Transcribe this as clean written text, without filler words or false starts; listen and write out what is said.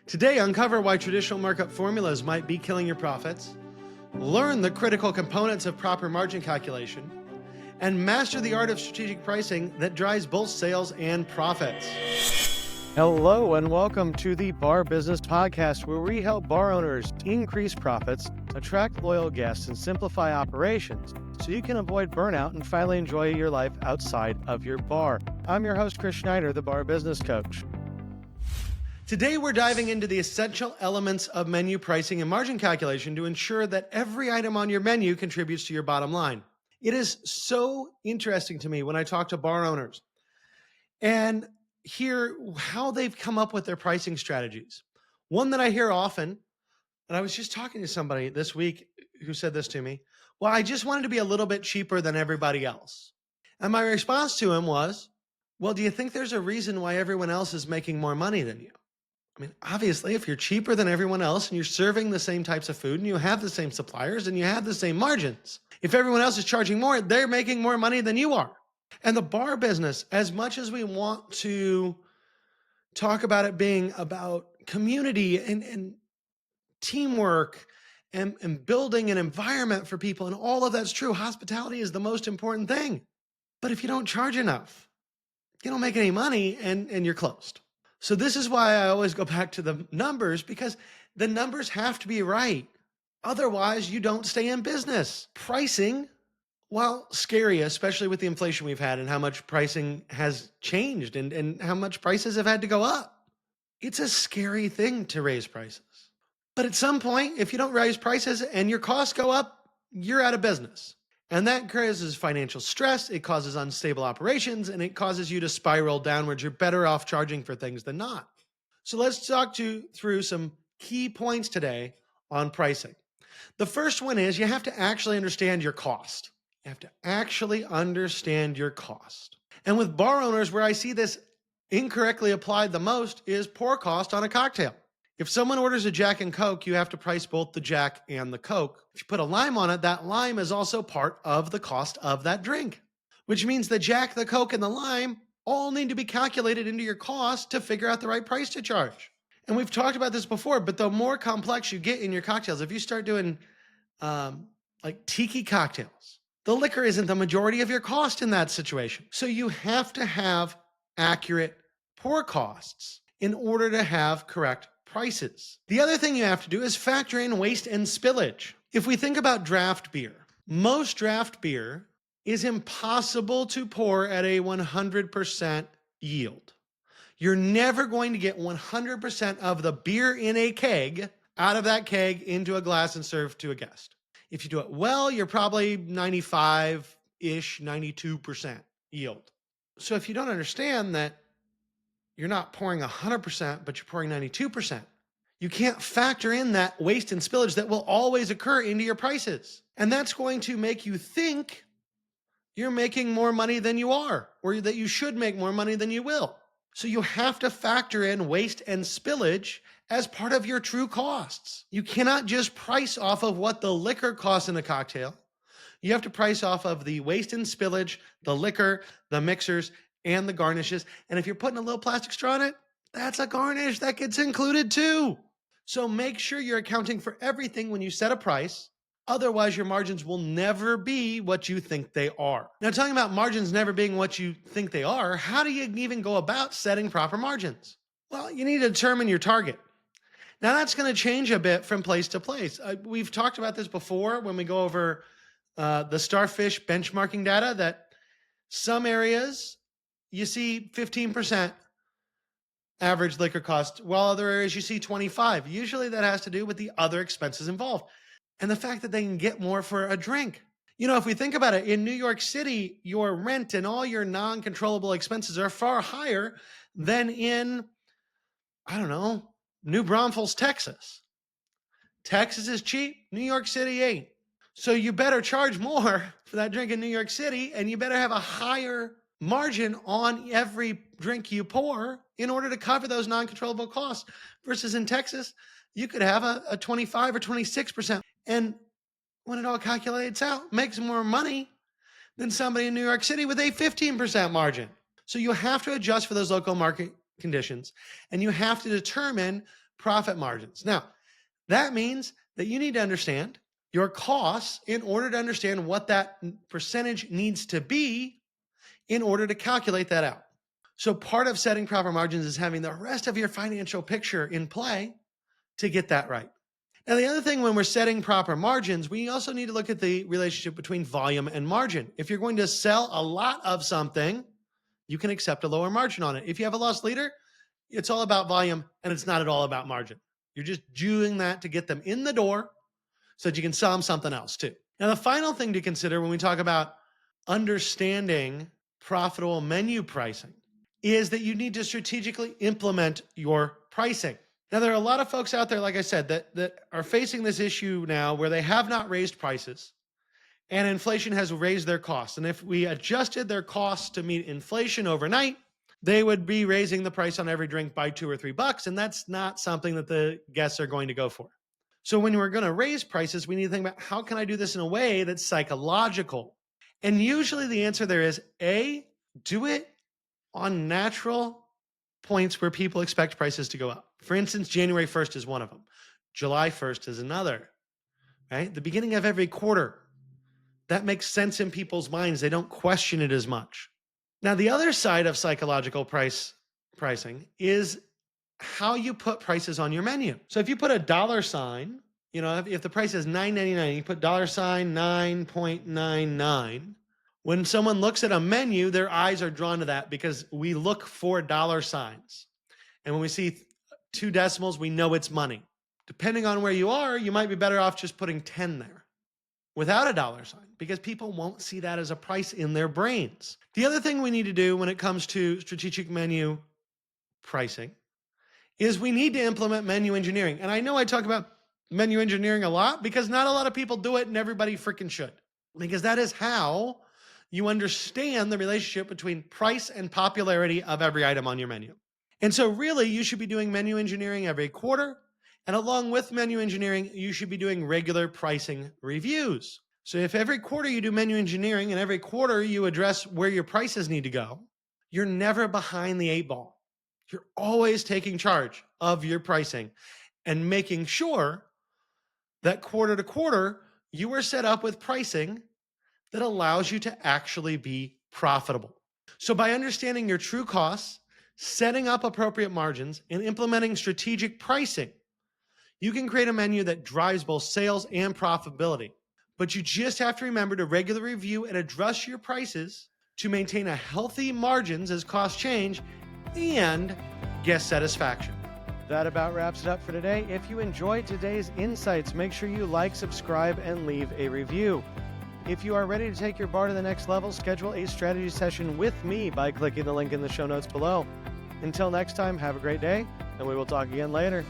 Today, uncover why traditional markup formulas might be killing your profits, learn the critical components of proper margin calculation, and master the art of strategic pricing that drives both sales and profits. Hello, and welcome to the Bar Business Podcast, where we help bar owners increase profits, attract loyal guests, and simplify operations so you can avoid burnout and finally enjoy your life outside of your bar. I'm your host, Chris Schneider, the Bar Business Coach. Today, we're diving into the essential elements of menu pricing and margin calculation to ensure that every item on your menu contributes to your bottom line. It is so interesting to me when I talk to bar owners and hear how they've come up with their pricing strategies. One that I hear often, and I was just talking to somebody this week who said this to me, well, I just wanted to be a little bit cheaper than everybody else. And my response to him was, well, do you think there's a reason why everyone else is making more money than you? I mean, obviously, if you're cheaper than everyone else and you're serving the same types of food and you have the same suppliers and you have the same margins, if everyone else is charging more, they're making more money than you are. And the bar business, as much as we want to talk about it being about community and teamwork and building an environment for people, and all of that's true, hospitality is the most important thing. But if you don't charge enough, you don't make any money and you're closed. So this is why I always go back to the numbers, because the numbers have to be right. Otherwise, you don't stay in business. Pricing, while scary, especially with the inflation we've had and how much pricing has changed and how much prices have had to go up, it's a scary thing to raise prices. But at some point, if you don't raise prices and your costs go up, you're out of business. And that causes financial stress, it causes unstable operations, and it causes you to spiral downwards. You're better off charging for things than not. So let's talk through some key points today on pricing. The first one is you have to actually understand your cost. You have to actually understand your cost. And with bar owners, where I see this incorrectly applied the most is pour cost on a cocktail. If someone orders a Jack and Coke, you have to price both the Jack and the Coke. If you put a lime on it, that lime is also part of the cost of that drink, which means the Jack, the Coke, and the lime all need to be calculated into your cost to figure out the right price to charge. And we've talked about this before, but the more complex you get in your cocktails, if you start doing like tiki cocktails, the liquor isn't the majority of your cost in that situation. So you have to have accurate pour costs in order to have correct prices. The other thing you have to do is factor in waste and spillage. If we think about draft beer, most draft beer is impossible to pour at a 100% yield. You're never going to get 100% of the beer in a keg out of that keg into a glass and serve to a guest. If you do it well, you're probably 95-ish, 92% yield. So if you don't understand that you're not pouring 100%, but you're pouring 92%. You can't factor in that waste and spillage that will always occur into your prices. And that's going to make you think you're making more money than you are, or that you should make more money than you will. So you have to factor in waste and spillage as part of your true costs. You cannot just price off of what the liquor costs in a cocktail. You have to price off of the waste and spillage, the liquor, the mixers, and the garnishes. And if you're putting a little plastic straw in it, that's a garnish that gets included too. So make sure you're accounting for everything when you set a price. Otherwise, your margins will never be what you think they are. Now, talking about margins never being what you think they are, how do you even go about setting proper margins? Well, you need to determine your target. Now, that's going to change a bit from place to place. We've talked about this before when we go over the Starfish benchmarking data, that some areas you see 15% average liquor cost, while other areas you see 25. Usually that has to do with the other expenses involved and the fact that they can get more for a drink. You know, if we think about it, in New York City, your rent and all your non-controllable expenses are far higher than in, New Braunfels, Texas. Texas is cheap, New York City ain't. So you better charge more for that drink in New York City, and you better have a higher margin on every drink you pour in order to cover those non-controllable costs. Versus in Texas, you could have a 25 or 26%. And when it all calculates out, makes more money than somebody in New York City with a 15% margin. So you have to adjust for those local market conditions, and you have to determine profit margins. Now, that means that you need to understand your costs in order to understand what that percentage needs to be in order to calculate that out. So part of setting proper margins is having the rest of your financial picture in play to get that right. Now, the other thing when we're setting proper margins, we also need to look at the relationship between volume and margin. If you're going to sell a lot of something, you can accept a lower margin on it. If you have a loss leader, it's all about volume and it's not at all about margin. You're just doing that to get them in the door so that you can sell them something else too. Now, the final thing to consider when we talk about understanding profitable menu pricing is that you need to strategically implement your pricing. Now, there are a lot of folks out there, like I said, that are facing this issue now where they have not raised prices and inflation has raised their costs. And if we adjusted their costs to meet inflation overnight, they would be raising the price on every drink by $2 or $3. And that's not something that the guests are going to go for. So when we're going to raise prices, we need to think about how can I do this in a way that's psychological? And usually the answer there is A, do it on natural points where people expect prices to go up. For instance, January 1st is one of them. July 1st is another, right? The beginning of every quarter. That makes sense in people's minds. They don't question it as much. Now, the other side of psychological pricing is how you put prices on your menu. So if you put a dollar sign, if the price is $9.99, you put $9.99. When someone looks at a menu, their eyes are drawn to that because we look for dollar signs. And when we see 2 decimals, we know it's money. Depending on where you are, you might be better off just putting 10 there without a dollar sign because people won't see that as a price in their brains. The other thing we need to do when it comes to strategic menu pricing is we need to implement menu engineering. And I know I talk about menu engineering a lot because not a lot of people do it and everybody freaking should. Because that is how you understand the relationship between price and popularity of every item on your menu. And so really, you should be doing menu engineering every quarter. And along with menu engineering, you should be doing regular pricing reviews. So if every quarter you do menu engineering and every quarter you address where your prices need to go, you're never behind the 8 ball. You're always taking charge of your pricing and making sure that quarter to quarter, you are set up with pricing that allows you to actually be profitable. So by understanding your true costs, setting up appropriate margins, and implementing strategic pricing, you can create a menu that drives both sales and profitability. But you just have to remember to regularly review and adjust your prices to maintain a healthy margins as costs change and guest satisfaction. That about wraps it up for today. If you enjoyed today's insights, make sure you like, subscribe, and leave a review. If you are ready to take your bar to the next level, schedule a strategy session with me by clicking the link in the show notes below. Until next time, have a great day, and we will talk again later.